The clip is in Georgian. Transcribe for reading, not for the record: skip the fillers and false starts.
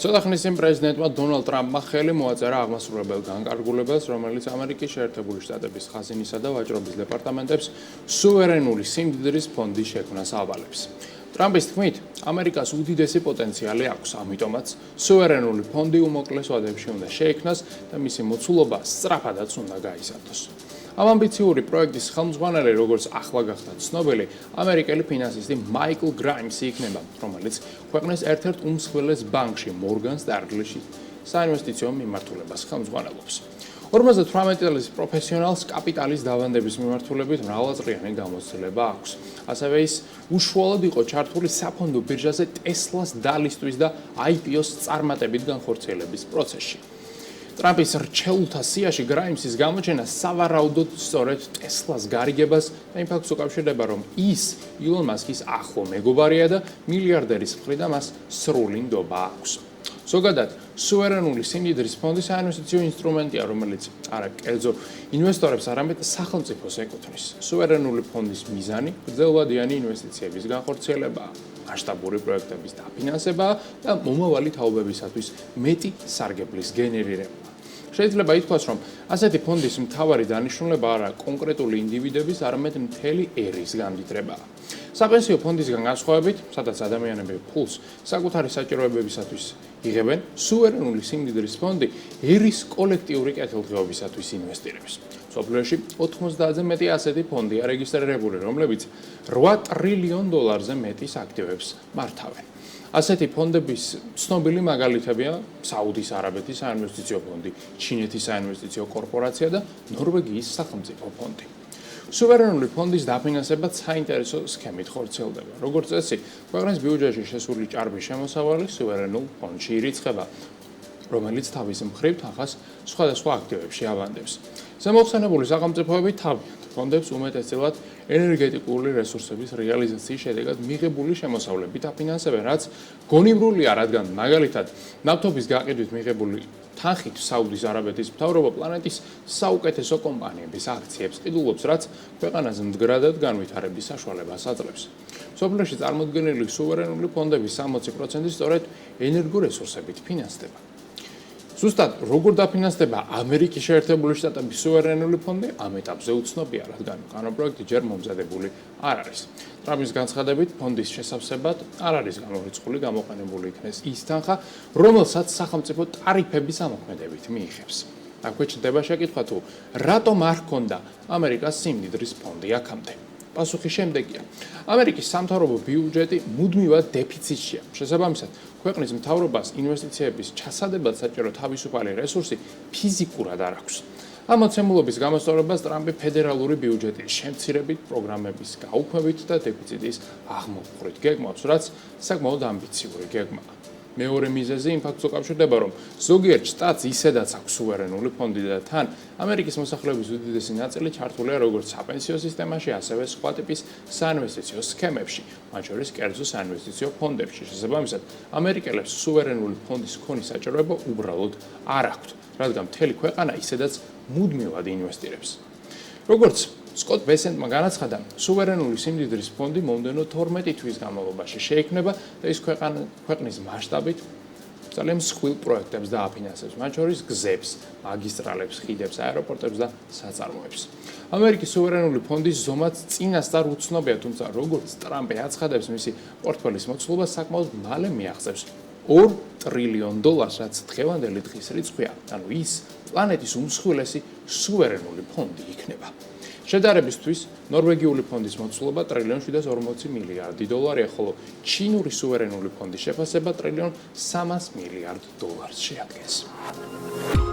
ცოტა ხნის წინ პრეზიდენტმა დონალდ ტრამპმა ხელი მოაწერა აღმასრულებელ განკარგულებას, რომელიც ამერიკის შეერთებული შტატების ხაზინისა და ვაჭრობის დეპარტამენტებს სუვერენული სიმდიდრის ფონდის შექმნას ავალებს. ტრამპის თქმით, ამერიკას უდიდესი პოტენციალი აქვს, ამიტომაც სუვერენული ფონდი უმოკლეს ვადებში უნდა შეიქმნას და მისი მოცულობა სწრაფადაც უნდა გაიზარდოს. ამ ამბიციური პროექტის ხელმძღვანელი, როგორც ახლა გახდა ცნობილი, ამერიკელი ფინანსისტი მაიკლ გრაიმსი იქნება, რომელიც ქვეყნის ერთ-ერთ უმსხვილეს ბანკში, მორგან სტენლეში, საინვესტიციო მიმართულებას ხელმძღვანელობს. 58 წლის პროფესიონალს კაპიტალის დავანდების მიმართულებით მრავალწლიანი გამოცდილება აქვს. ასევე ის უშუალოდ იყო ჩართული საფონდო ბირჟაზე ტესლას დალისტვის და IPO-ს წარმატებით განხორციელების პროცესში. ტრამპის რჩეულთა სიაში გრაიმსის გამოჩენა სავარაუდოდ სწორედ ტესლას გარიგებას და იმ ფაქტს უკავშირდება, რომ ის ილონ მასკის ახლო მეგობარია და მილიარდერის მხრიდან მას სრული ნდობა აქვს. ზოგადად, სუვერენული სიმდიდრის ფონდი საინვესტიციო ინსტრუმენტია, რომელიც არა კერძო ინვესტორებს, არამედ სახელმწიფოს ეკუთვნის. სუვერენული ფონდის მიზანი გრძელვადიანი ინვესტიციების განხორციელებაა, მასშტაბური პროექტების დაფინანსება და მომავალი თაობებისათვის მეტი სარგებლის გენერირება. შეიძლება ითქვას, რომ ასეთი ფონდის მთავარი დანიშნულება არა კონკრეტული ინდივიდების, არამედ მთელი ერის გამდიდრებაა. საპენსიო ფონდისგან განსხვავებით, სადაც ადამიანები ფულს საკუთარი საჭიროებებისათვის იღებენ, სუვერენული სიმდიდრის ფონდი ერის კოლექტიური კეთილდღეობისათვის ინვესტირებს. მსოფლიოში 90-ზე მეტი ასეთი ფონდია რეგისტრირებული, რომლებიც $8 ტრილიონ მეტის აქტივებს მართავენ. ასეთი ფონდების ცნობილი მაგალითებია საუდის არაბეთის საინვესტიციო ფონდი, ჩინეთის საინვესტიციო კორპორაცია და ნორვეგიის სახელმწიფო ფონდი. სუვერენული ფონდის დაფინანსებაც საინტერესო სქემით ხორციელდება. როგორც წესი, ქვეყნის ბიუჯეტში შესული ჭარბი შემოსავალი სუვერენულ ფონდში ირიცხება, რომელიც თავის მხრივ თანხას სხვადასხვა აქტივებში ავანდებს. ზემოხსენებული სახელმწიფოები თავიანთ ფონდებს უმეტესწილად ენერგეტიკული რესურსების რეალიზაციის შედეგად მიღებული შემოსავლებით აფინანსებენ, რაც გონივრულია, რადგან მაგალითად ნავთობის გაყიდვით მიღებული თანხით საუდის არაბეთის მთავრობა პლანეტის საუკეთესო კომპანიების აქციებს ყიდულობს, რაც ქვეყანას მდგრადად განვითარების საშუალებას აძლევს. მსოფლიოში წარმოდგენილი სუვერენული ფონდების 60% სწორედ ენერგორესურსებით ფინანსდება. ზუსტად როგორ დაფინანსდება ამერიკის შეერთებული შტატების სუვერენული ფონდი, ამ ეტაპზე უცნობია, რადგან კანონპროექტი ჯერ მომზადებული არ არის. ტრამპის განცხადებით, ფონდის შესავსებად არ არის გამორიცხული გამოყენებული იქნეს ის თანხა, რომელსაც სახელმწიფო ტარიფების ამოქმედებით მიიღებს. აქვე ჩნდება შეკითხვა თუ რატომ არ ჰქონდა ამერიკას სიმდიდრის ფონდი აქამდე. პასუხი შემდეგია. ამერიკის სამთავრობო ბიუჯეტი მუდმივად დეფიციტშია. შესაბამისად, ქვეყნის მთავრობას ინვესტიციების ჩასადებად საჭირო თავისუფალი რესურსი ფიზიკურად არ აქვს. ამ მოცემულობის გამოსწორებას ტრამპი ფედერალური ბიუჯეტის შემცირებით, პროგრამების გაუქმებით და დეფიციტის აღმოფხვრით გეგმავს, რაც საკმაოდ ამბიციური გეგმაა. მეორე მიზეზი იმ ფაქტს უკავშირდება, რომ ზოგიერთ შტატს ისედაც აქვს სუვერენული ფონდი და თან ამერიკის მოსახლეობის უდიდესი ნაწილი ჩართულია როგორც საპენსიო სისტემაში, ასევე სხვა ტიპის საინვესტიციო სქემებში, მათ შორის კერძო საინვესტიციო ფონდებში. შესაბამისად, ამერიკელებს სუვერენული ფონდის მქონის საჭიროება უბრალოდ არ აქვთ, რადგან მთელი ქვეყანა ისედაც მუდმივად ინვესტირებს. როგორც სკოტ ბესენტმა განაცხადა, სუვერენული სიმდიდრის ფონდი მომდევნო 12 თვის განმავლობაში შეიქმნება და ის ქვეყნის მასშტაბით ძალიან მსხვილ პროექტებს დააფინანსებს, მათ შორის გზებს, მაგისტრალებს, ხიდებს, აეროპორტებს და საწარმოებს. ამერიკის სუვერენული ფონდის ზომაც წინასწარ უცნობია, თუმცა როგორც ტრამპი აცხადებს, მისი პორტფელის მოცულობა საკმაოდ მალე მიაღწევს $2 ტრილიონ, რაც დღევანდელი დღის რიცხვია, ანუ ის პლანეტის უმსხვილესი სუვერენული ფონდი იქნება. შედარებისთვის, ნორვეგიული ფონდის მოცულობა $1.740 ტრილიონ, ხოლო ჩინური სუვერენული ფონდის შეფასება $1.3 ტრილიონ შეადგენს.